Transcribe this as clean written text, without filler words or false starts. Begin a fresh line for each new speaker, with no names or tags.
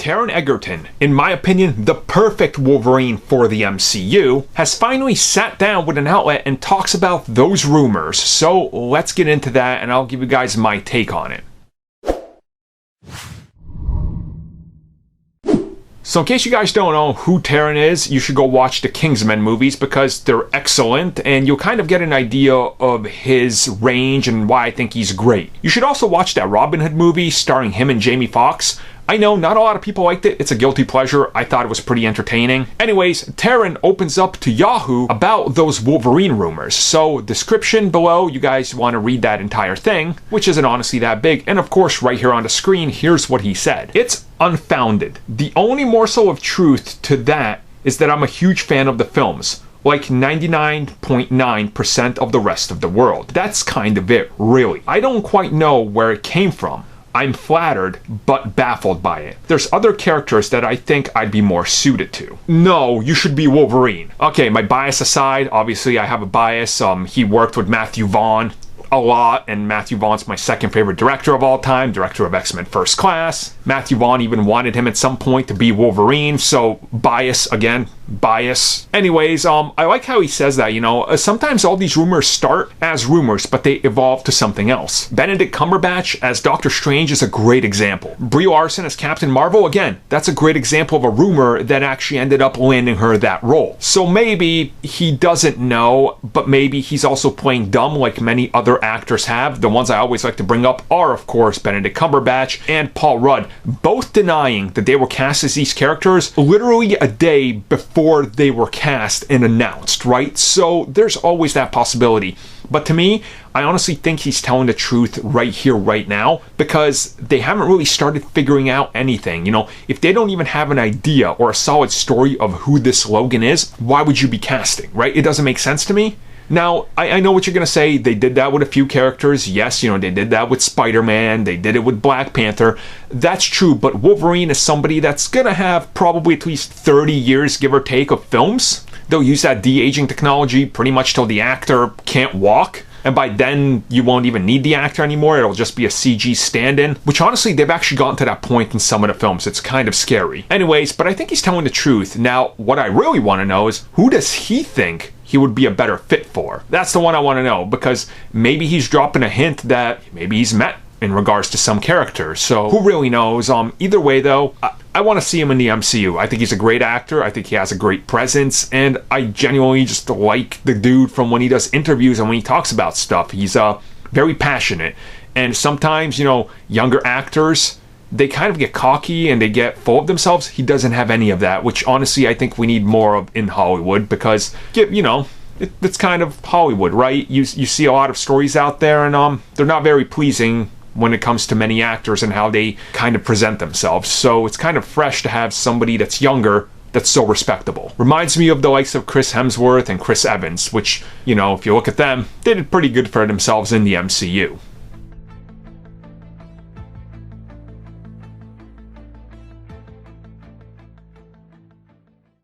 Taron Egerton, in my opinion, the perfect Wolverine for the MCU, has finally sat down with an outlet and talks about those rumors. So let's get into that and I'll give you guys my take on it. So in case you guys don't know who Taron is, you should go watch the Kingsman movies because they're excellent and you'll kind of get an idea of his range and why I think he's great. You should also watch that Robin Hood movie starring him and Jamie Foxx. I know not a lot of people liked it, it's a guilty pleasure, I thought it was pretty entertaining. Anyways, Taron opens up to Yahoo about those Wolverine rumors, so description below, you guys want to read that entire thing, which isn't honestly that big, and of course right here on the screen, here's what he said. It's unfounded. The only morsel of truth to that is that I'm a huge fan of the films, like 99.9% of the rest of the world. That's kind of it, really. I don't quite know where it came from. I'm flattered, but baffled by it. There's other characters that I think I'd be more suited to. No, you should be Wolverine. Okay, my bias aside, obviously I have a bias. He worked with Matthew Vaughn a lot, and Matthew Vaughn's my second favorite director of all time, director of X-Men First Class. Matthew Vaughn even wanted him at some point to be Wolverine, so bias again. Bias. Anyways, I like how he says that, sometimes all these rumors start as rumors, but they evolve to something else. Benedict Cumberbatch as Doctor Strange is a great example. Brie Larson as Captain Marvel, again, that's a great example of a rumor that actually ended up landing her that role. So maybe he doesn't know, but maybe he's also playing dumb like many other actors have. The ones I always like to bring up are, of course, Benedict Cumberbatch and Paul Rudd, both denying that they were cast as these characters literally a day before they were cast and announced, right? So there's always that possibility. But to me, I honestly think he's telling the truth right here, right now, because they haven't really started figuring out anything. If they don't even have an idea or a solid story of who this Logan is, why would you be casting, right? It doesn't make sense to me. Now, I know what you're going to say. They did that with a few characters. Yes, they did that with Spider-Man. They did it with Black Panther. That's true, but Wolverine is somebody that's going to have probably at least 30 years, give or take, of films. They'll use that de-aging technology pretty much till the actor can't walk. And by then, you won't even need the actor anymore. It'll just be a CG stand-in, which honestly, they've actually gotten to that point in some of the films. It's kind of scary. Anyways, but I think he's telling the truth. Now, what I really want to know is, who does he think he would be a better fit for? That's the one I want to know, because maybe he's dropping a hint that maybe he's met in regards to some characters. So who really knows? Either way though, I want to see him in the MCU. I think he's a great actor. I think he has a great presence, and I genuinely just like the dude from when he does interviews and when he talks about stuff. He's very passionate, and sometimes younger actors, they kind of get cocky and they get full of themselves. He doesn't have any of that, which honestly I think we need more of in Hollywood, because it's kind of Hollywood, right? You see a lot of stories out there, and they're not very pleasing when it comes to many actors and how they kind of present themselves. So it's kind of fresh to have somebody that's younger that's so respectable. Reminds me of the likes of Chris Hemsworth and Chris Evans, which, if you look at them, they did pretty good for themselves in the MCU.